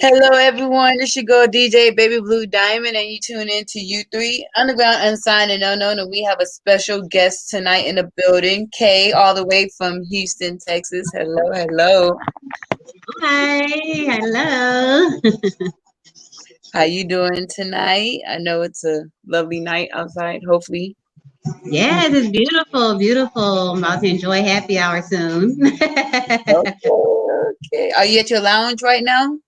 Hello, everyone. This your girl DJ Baby Blue Diamond, and you tune in to U3 Underground Unsigned and Unknown. And we have a special guest tonight in the building, Kay, all the way from Houston, Texas. Hello, hello. Hi, hello. How you doing tonight? I know it's a lovely night outside. Hopefully, Yes, it's beautiful, beautiful. I'm about to enjoy happy hour soon. okay. Are you at your lounge right now?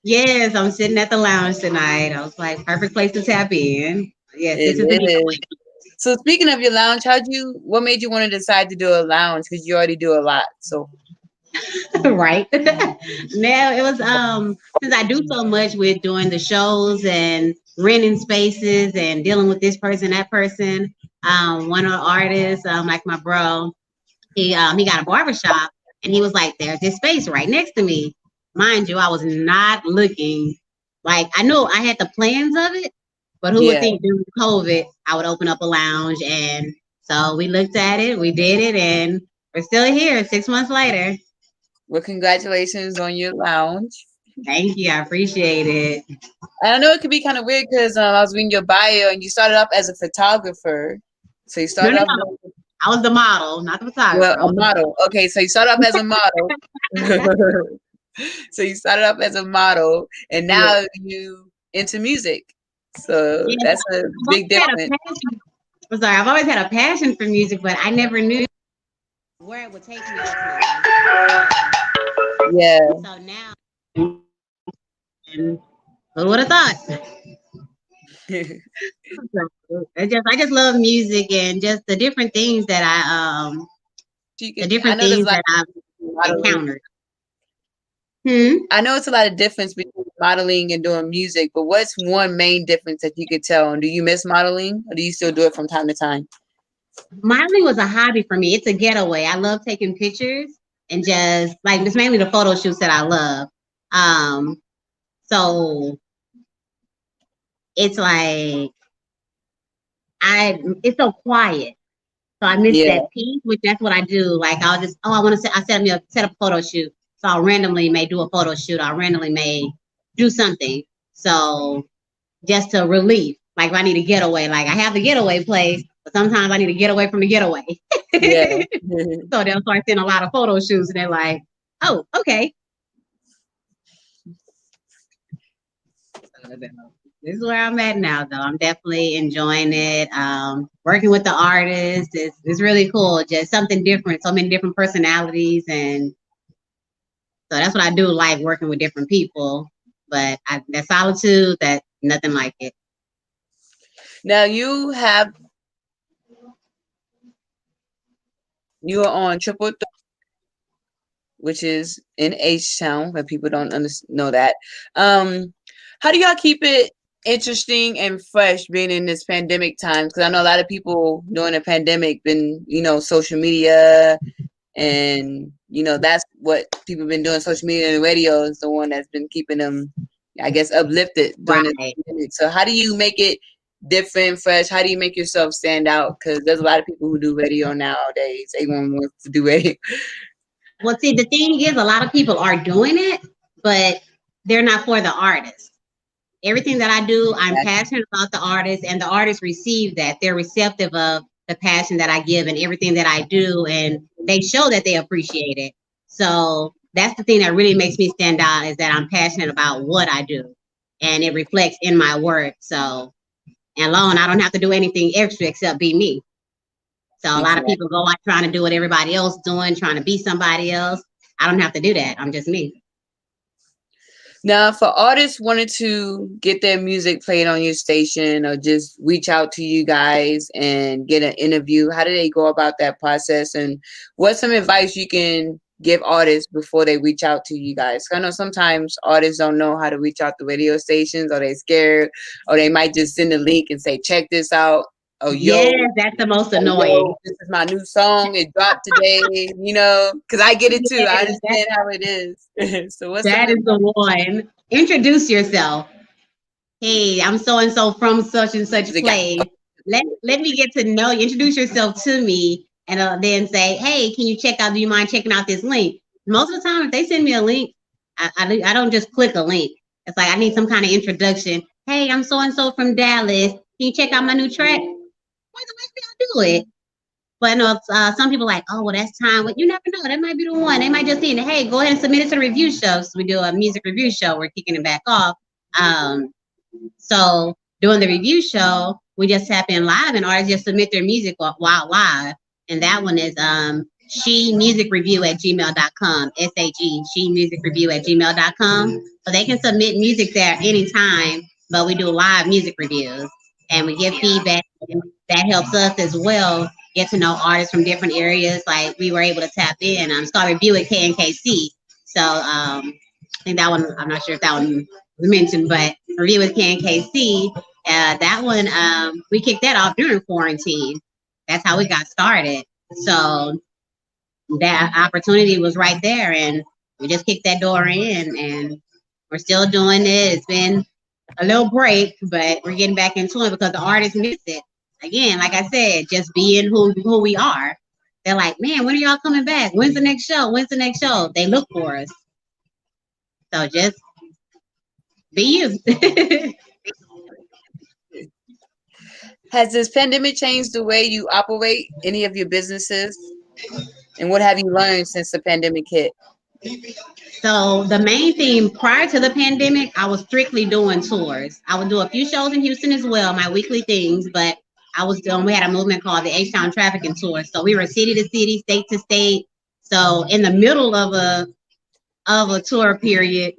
Yes, I'm sitting at the lounge tonight. I was like, perfect place to tap in. Yes, It this is the is. So, speaking of your lounge, what made you want to decide to do a lounge? Because you already do a lot. So, right. Now it was since I do so much with doing the shows and renting spaces and dealing with this person, that person. One of the artists, like my bro, he got a barbershop and he was like, there's this space right next to me. Mind you, I was not looking. Like I knew I had the plans of it, but who would yeah. think during COVID I would open up a lounge? And so we looked at it, we did it, and we're still here 6 months later. Well, congratulations on your lounge. Thank you, I appreciate it. And I know it could be kind of weird because I was reading your bio and you started off as a photographer. So you No, started no, off, no. I was the model, not the well, photographer. a model. Okay, so you started off as a model. So you started off as a model, and Yeah. now you into music. So Yes, that's a I've big always had a difference. passion. I'm sorry, I've always had a passion for music, but I never knew where it would take me ultimately. Yeah. So now, and who would have thought? I just love music and just the different things that the I different know there's things a lot that I've of modeling. encountered. Hmm. I know it's a lot of difference between modeling and doing music, but what's one main difference that you could tell? And do you miss modeling, or do you still do it from time to time? Modeling was a hobby for me. It's a getaway. I love taking pictures and just like it's mainly the photo shoots that I love. Um, so it's like it's so quiet. So I miss Yeah. that piece, which that's what I do. Like I'll just, I want to set, I set up a photo shoot. So I'll randomly may do a photo shoot. I randomly may do something. So just to relieve, like if I need a getaway, like I have the getaway place, but sometimes I need to get away from the getaway. Yeah. So they'll start seeing a lot of photo shoots and they're like, oh, okay. This is where I'm at now, though. I'm definitely enjoying it. Working with the artists is really cool. Just something different, so many different personalities. And so that's what I do like working with different people. But that solitude, that nothing like it. Now you are on Triple, which is in H Town, but people don't know that. How do y'all keep it interesting and fresh being in this pandemic times? Because I know a lot of people during the pandemic been, social media, and that's what people been doing. Social media and radio is the one that's been keeping them, I guess, uplifted during the Right. pandemic. So how do you make it different, fresh? How do you make yourself stand out? Because there's a lot of people who do radio nowadays. Everyone wants to do radio. Well, see, the thing is, a lot of people are doing it, but they're not for the artist. Everything that I do, I'm passionate about the artist, and the artists receive that. They're receptive of the passion that I give and everything that I do, and they show that they appreciate it. So that's the thing that really makes me stand out is that I'm passionate about what I do, and it reflects in my work. So, and alone, I don't have to do anything extra except be me. So a lot of Exactly. people go out trying to do what everybody else doing, trying to be somebody else. I don't have to do that. I'm just me. Now, if an artist wanted to get their music played on your station or just reach out to you guys and get an interview, how do they go about that process? And what's some advice you can give artists before they reach out to you guys? I know sometimes artists don't know how to reach out to radio stations, or they scared, or they might just send a link and say, check this out. Oh, Yes, that's the most yo, annoying. this is my new song. It dropped today, because I get it too. I Yes, understand how it is. So what's some that is advice? the one. Introduce yourself. Hey, I'm so and so from such and such place. Let me get to know you. Introduce yourself to me, and then say, hey, can you check out? Do you mind checking out this link? most of the time, if they send me a link, I don't just click a link. It's like I need some kind of introduction. Hey, I'm so and so from Dallas. Can you check out my new track? Why do it? But I know some people like, oh, well, that's time. Well, you never know. That might be the one. They might just think, hey, go ahead and submit it to the review show. So we do a music review show. We're kicking it back off. So during the review show, we just tap in live and artists just submit their music while live. And that one is shemusicreview@gmail.com. SHE, shemusicreview@gmail.com. So they can submit music there anytime, but we do live music reviews and we give feedback. And that helps us as well get to know artists from different areas. Like we were able to tap in. Start review at KNKC. So I think that one, I'm not sure if that one was mentioned, but review with KNKC. That one, we kicked that off during quarantine. That's how we got started. So that opportunity was right there, and we just kicked that door in, and we're still doing it. It's been a little break, but we're getting back into it because the artists miss it. Again, like I said, just being who we are. They're like, man, when are y'all coming back? When's the next show? When's the next show? They look for us. So just be you. Has this pandemic changed the way you operate any of your businesses? And what have you learned since the pandemic hit? So the main thing prior to the pandemic, I was strictly doing tours. I would do a few shows in Houston as well, my weekly things, but we had a movement called the H-Town Trafficking Tour. So we were city to city, state to state. So in the middle of a tour period,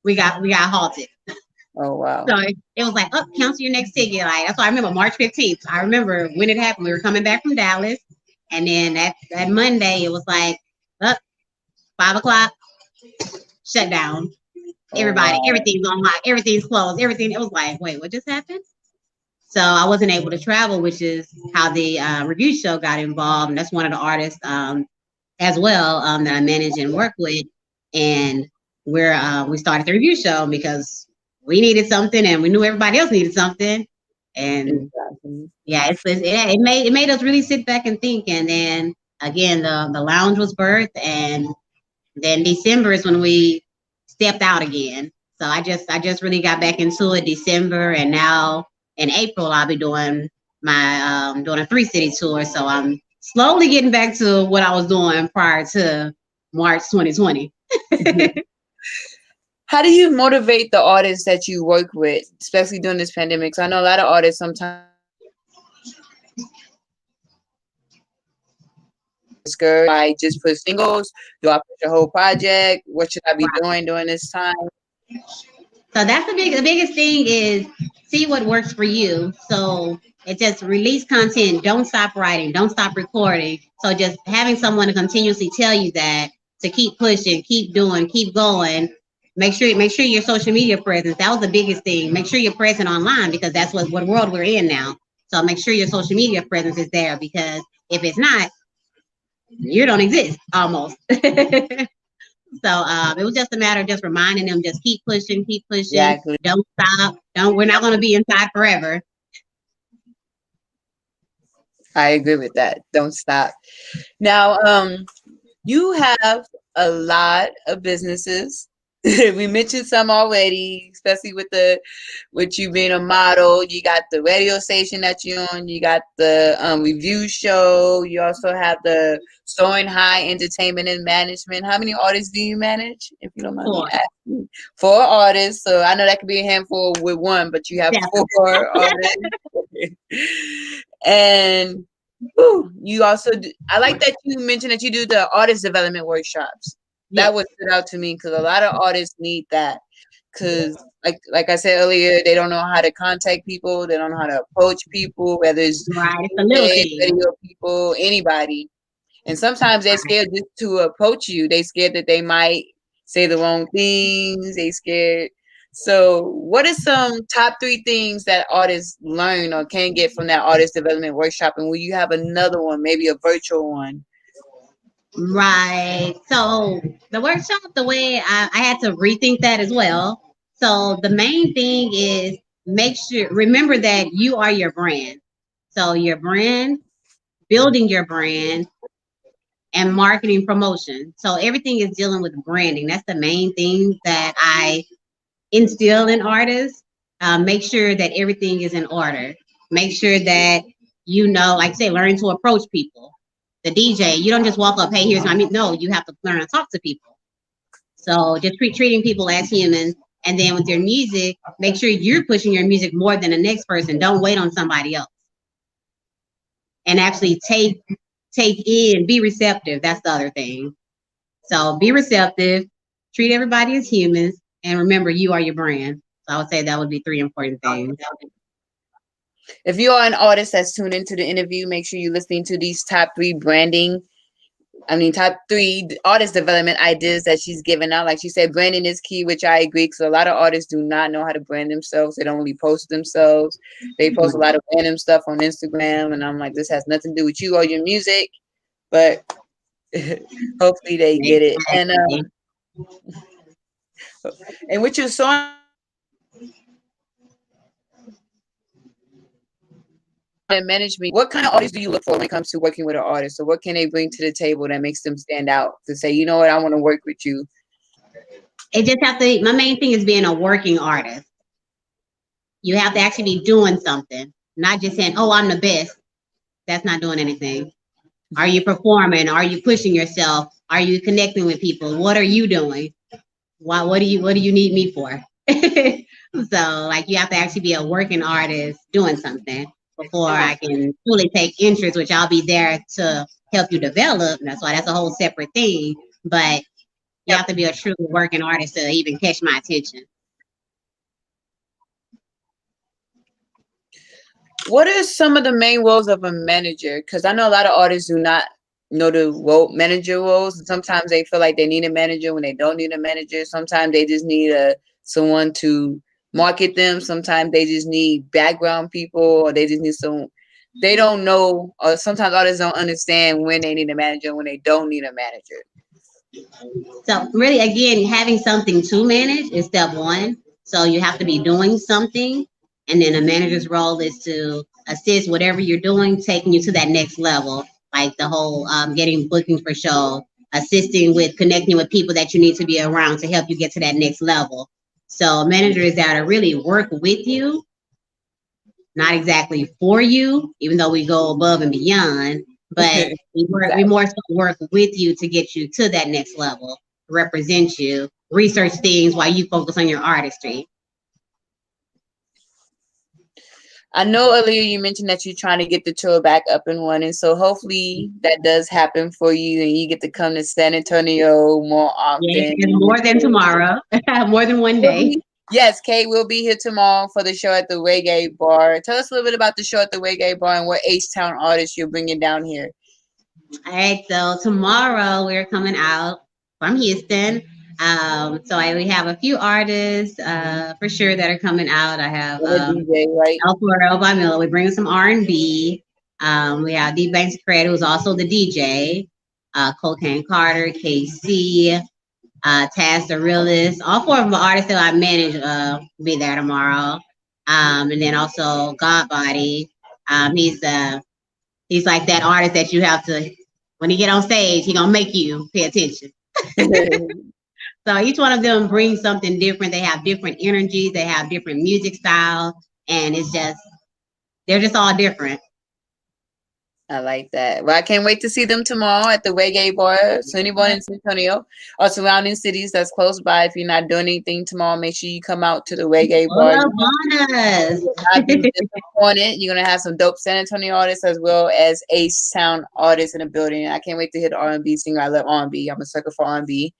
we got halted. Oh, wow. So it was like, oh, cancel your next ticket. Like, that's why I remember March 15th. I remember when it happened. We were coming back from Dallas. And then that Monday, it was like, 5 o'clock, shut down. Everybody, everything's on lock, everything's closed, everything. It was like, wait, what just happened? So I wasn't able to travel, which is how the review show got involved. And that's one of the artists as well that I manage and work with. And we started the review show because we needed something and we knew everybody else needed something. And yeah, it made us really sit back and think. And then again, the lounge was birthed, and then December is when we stepped out again. So I just really got back into it December, and now in April I'll be doing my doing a 3-city tour. So I'm slowly getting back to what I was doing prior to March 2020. How do you motivate the artists that you work with, especially during this pandemic? So I know a lot of artists sometimes scared. I just put singles. Do I push a whole project? What should I be doing during this time? So that's the biggest thing is see what works for you. So it just release content. Don't stop writing. Don't stop recording. So just having someone to continuously tell you that, to keep pushing, keep doing, keep going. Make sure your social media presence. That was the biggest thing. Make sure you're present online because that's what world we're in now. So make sure your social media presence is there, because if it's not, you don't exist almost. So it was just a matter of just reminding them, just keep pushing, exactly. Don't stop. We're not going to be inside forever. I agree with that. Don't stop. Now, you have a lot of businesses. We mentioned some already, especially with you being a model. You got the radio station that you're on. You got the review show. You also have the Soaring High Entertainment and Management. How many artists do you manage, if you don't mind me asking? 4 artists. So I know that could be a handful with one, but you have 4 artists. And you also do, I like that you mentioned that you do the artist development workshops. That would stood out to me because a lot of artists need that. Because like I said earlier, they don't know how to contact people. They don't know how to approach people, whether it's video people, anybody. And sometimes they're scared just to approach you. They're scared that they might say the wrong things. They scared. So what are some top 3 things that artists learn or can get from that artist development workshop? And will you have another one, maybe a virtual one? Right. So the workshop, the way I had to rethink that as well. So the main thing is remember that you are your brand. So your brand, building your brand, and marketing promotion. So everything is dealing with branding. That's the main thing that I instill in artists. Make sure that everything is in order. Make sure that you know, like I say, learn to approach people. The DJ, you don't just walk up, hey, here's my music. No, you have to learn to talk to people. So just treating people as humans. And then with your music, make sure you're pushing your music more than the next person. Don't wait on somebody else. And actually take in, be receptive. That's the other thing. So be receptive, treat everybody as humans, and remember you are your brand. So I would say that would be 3 important things. If you are an artist that's tuned into the interview, make sure you're listening to these top 3 top 3 artist development ideas that she's given out. Like she said, branding is key, which I agree, because a lot of artists do not know how to brand themselves. They don't really post themselves. They post a lot of random stuff on Instagram, and I'm like, this has nothing to do with you or your music, but hopefully they get it. And with your song and management, what kind of artists do you look for when it comes to working with an artist? So what can they bring to the table that makes them stand out to say, you know what, I want to work with you? It just have to, my main thing is being a working artist. You have to actually be doing something, not just saying, oh, I'm the best. That's not doing anything. Are you performing? Are you pushing yourself? Are you connecting with people? What are you doing? What do you need me for? So like you have to actually be a working artist doing something before I can truly take interest, which I'll be there to help you develop. That's why that's a whole separate thing. But you have to be a true working artist to even catch my attention. What are some of the main roles of a manager? Because I know a lot of artists do not know the manager roles. Sometimes they feel like they need a manager when they don't need a manager. Sometimes they just need someone to market them. Sometimes they just need background people, or they just need they don't know, or sometimes artists don't understand when they need a manager and when they don't need a manager. So really, again, having something to manage is step one. So you have to be doing something, and then a manager's role is to assist whatever you're doing, taking you to that next level, like the whole getting bookings for show, assisting with connecting with people that you need to be around to help you get to that next level. So a manager is there to really work with you, not exactly for you, even though we go above and beyond, but we more so work with you to get you to that next level, represent you, research things while you focus on your artistry. I know earlier you mentioned that you're trying to get the tour back up and running, so hopefully that does happen for you and you get to come to San Antonio more often. Yeah, more than tomorrow, more than one day. Yes, Kate will be here tomorrow for the show at the Reggae Bar. Tell us a little bit about the show at the Reggae Bar and what H-Town artists you're bringing down here. All right, so tomorrow we're coming out from Houston. So we have a few artists for sure that are coming out. I have DJ, right? El Toro by Miller. We're bringing some R&B. We have D Banks Cred, who's also the DJ. Cocaine Carter, KC, Taz the Realist. All 4 of the artists that I manage will be there tomorrow. And then also Godbody. He's like that artist that you have to, when he get on stage, he gonna make you pay attention. So each one of them brings something different. They have different energies. They have different music styles, and they're just all different. I like that. Well, I can't wait to see them tomorrow at the Reggae Bar. So anyone in San Antonio or surrounding cities that's close by, if you're not doing anything tomorrow, make sure you come out to the Reggae Bar. I've been disappointed. You're gonna have some dope San Antonio artists as well as H-Town artists in the building. I can't wait to hear the R&B singer. I love R&B. I'm a sucker for R&B.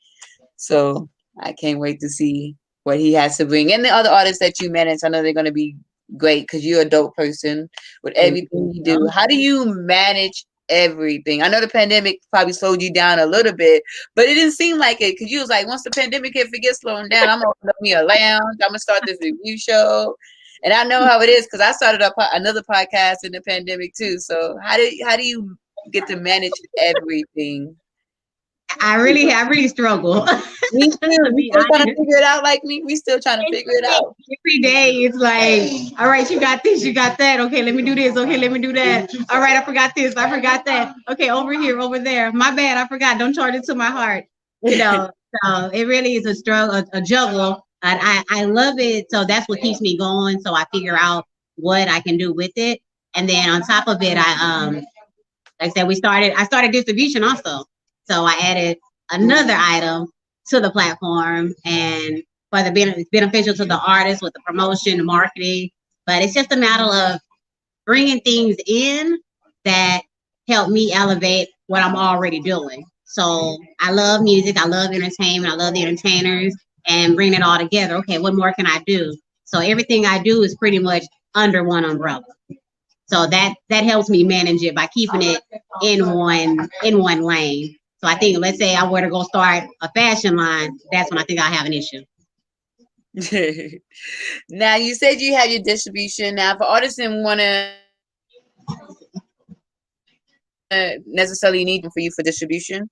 So I can't wait to see what he has to bring. And the other artists that you manage, I know they're gonna be great because you're a dope person with everything you do. How do you manage everything? I know the pandemic probably slowed you down a little bit, but it didn't seem like it because you was like, once the pandemic hit, forget slowing down. I'm gonna open up me a lounge. I'm gonna start this review show, and I know how it is because I started up another podcast in the pandemic too. So how do you get to manage everything? I really struggle. Me too. To You be still trying to honest. figure it out like me? We still trying to figure it out. Every day it's like, all right, you got this, you got that. Okay, let me do this. Okay, let me do that. All right, I forgot this, I forgot that. Okay, over here, over there. My bad, I forgot. Don't charge it to my heart. You know, so it really is a struggle, a juggle. And I love it. So that's what keeps me going. So I figure out what I can do with it. And then on top of it, like I said, I started distribution also. So I added another item to the platform and for the it's beneficial to the artist with the promotion, the marketing. But it's just a matter of bringing things in that help me elevate what I'm already doing. So I love music, I love entertainment, I love the entertainers, and bring it all together. Okay, what more can I do? So everything I do is pretty much under one umbrella. So that helps me manage it by keeping it in one lane. So I think let's say I were to go start a fashion line, that's when I think I have an issue. Now you said you have your distribution. Now, if an artist didn't want to necessarily need them for you for distribution.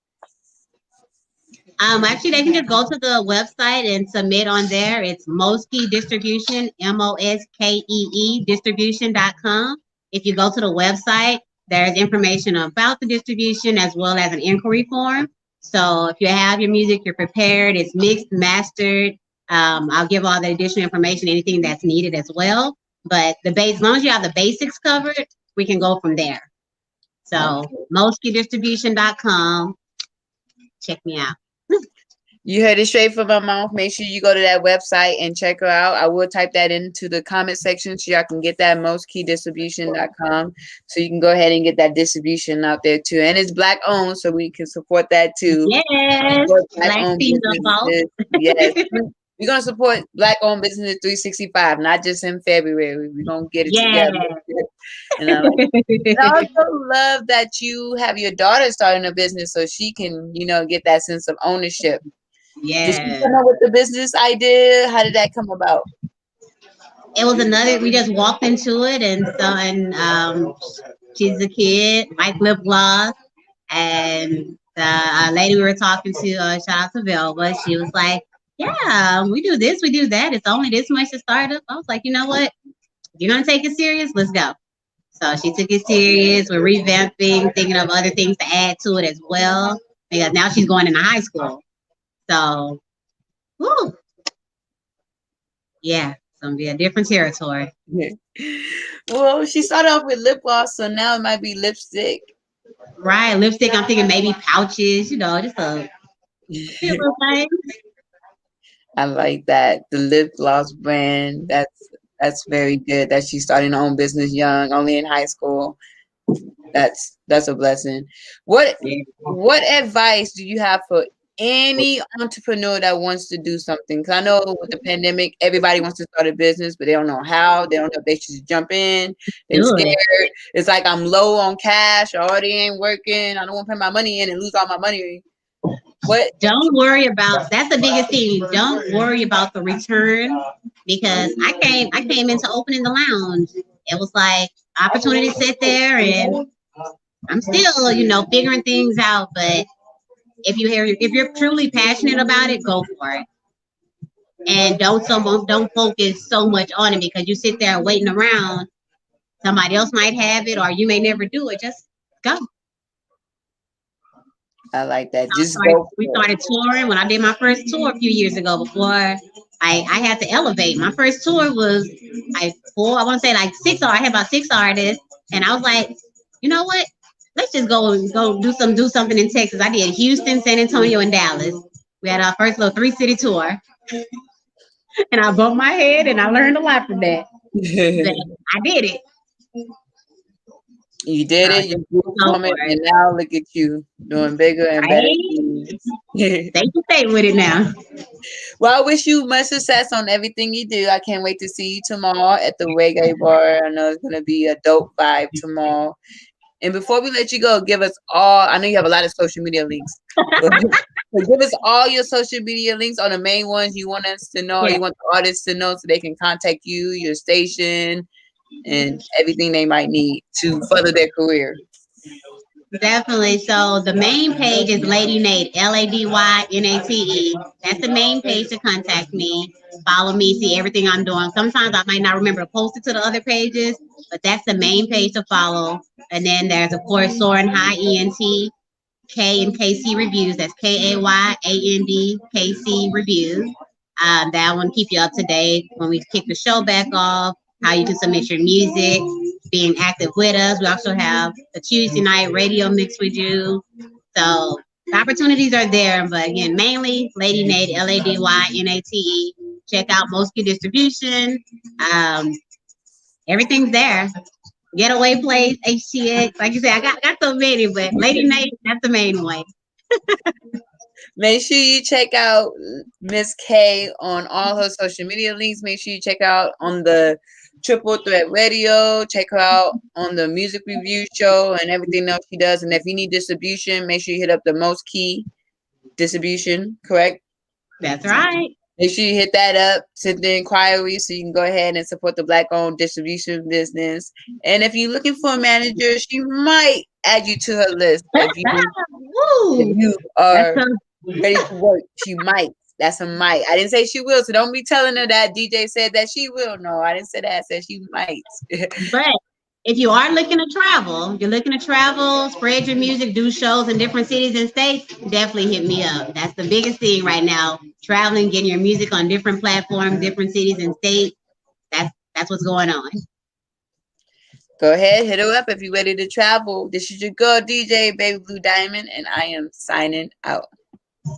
Actually, they can just go to the website and submit on there. It's Moskee Distribution, Moskee distribution.com. If you go to the website, there's information about the distribution as well as an inquiry form. So if you have your music, you're prepared, it's mixed, mastered. I'll give all the additional information, anything that's needed as well. But as long as you have the basics covered, we can go from there. So MoskeeDistribution.com. Check me out. You heard it straight from my mouth. Make sure you go to that website and check her out. I will type that into the comment section so y'all can get that MoskeeDistribution.com. So you can go ahead and get that distribution out there too. And it's Black owned, so we can support that too. Yes, Black female. Yes. We're gonna support Black owned business 365, not just in February. We're gonna get it together. And I also love that you have your daughter starting a business so she can, get that sense of ownership. Yeah. Did she come up with the business idea? How did that come about? It was we just walked into it and she's a kid, like lip gloss. And the lady we were talking to, shout out to Velva, she was like, yeah, we do this, we do that. It's only this much to start up. I was like, you know what? If you're going to take it serious, let's go. So she took it serious. We're revamping, thinking of other things to add to it as well. Because now she's going into high school. So, woo. Yeah, it's going to be a different territory. Well, she started off with lip gloss, so now it might be lipstick. Right, lipstick. I'm thinking maybe pouches, just a little thing. I like that. The lip gloss brand. That's very good that she's starting her own business young, only in high school. That's a blessing. What advice do you have for any entrepreneur that wants to do something? Because I know with the pandemic, everybody wants to start a business, but they don't know how. They don't know if they should jump in. They're scared. It's like I'm low on cash. Already ain't working. I don't want to put my money in and lose all my money. Don't worry about, that's the biggest thing. Don't worry about the return, because I came into opening the lounge. It was like opportunity to sit there, and I'm still, figuring things out. But if you're truly passionate about it, go for it. And don't focus so much on it, because you sit there waiting around. Somebody else might have it, or you may never do it. Just go. I like that. We started touring when I did my first tour a few years ago. Before I had to elevate. My first tour was I want to say like 6. I had about 6 artists, and I was like, you know what? Let's just go do something in Texas. I did Houston, San Antonio, and Dallas. We had our first little 3-city tour, and I bumped my head, and I learned a lot from that. I did it. You did it. You grew from it, and now look at you doing bigger and better things. Thank you. Stay with it now. Well, I wish you much success on everything you do. I can't wait to see you tomorrow at the Reggae Bar. I know it's gonna be a dope vibe tomorrow. And before we let you go, give us all. I know you have a lot of social media links. But give us all your social media links on the main ones you want us to know. Yeah. You want the artists to know so they can contact you, your station, and everything they might need to further their career. Definitely. So the main page is Lady Nate, LadyNate. That's the main page to contact me. Follow me, see everything I'm doing. Sometimes I might not remember to post it to the other pages, but that's the main page to follow. And then there's of course Soaring High ENT, K and KC Reviews. That's KAYAND KC Reviews. That one keep you up to date when we kick the show back off. How you can submit your music, being active with us. We also have a Tuesday night radio mix with you. So the opportunities are there, but again, mainly Lady Nate, LadyNate. Check out Mosky Distribution. Um, Everything's there. Getaway Place, HTX. Like you said, I got so many, but Lady Nate, that's the main one. Make sure you check out Miss K on all her social media links. Make sure you check out on the Triple Threat Radio. Check her out on the music review show and everything else she does. And if you need distribution, make sure you hit up the Most Key Distribution, correct? That's right. Make sure you hit that up, send the inquiry so you can go ahead and support the Black-owned distribution business. And if you're looking for a manager, she might add you to her list. If you are ready to work, she might. That's a might. I didn't say she will, so don't be telling her that DJ said that she will. No, I didn't say that. I said she might. But if you are looking to travel, you're looking to travel, spread your music, do shows in different cities and states, definitely hit me up. That's the biggest thing right now. Traveling, getting your music on different platforms, different cities and states. That's what's going on. Go ahead, hit her up if you're ready to travel. This is your girl, DJ Baby Blue Diamond, and I am signing out.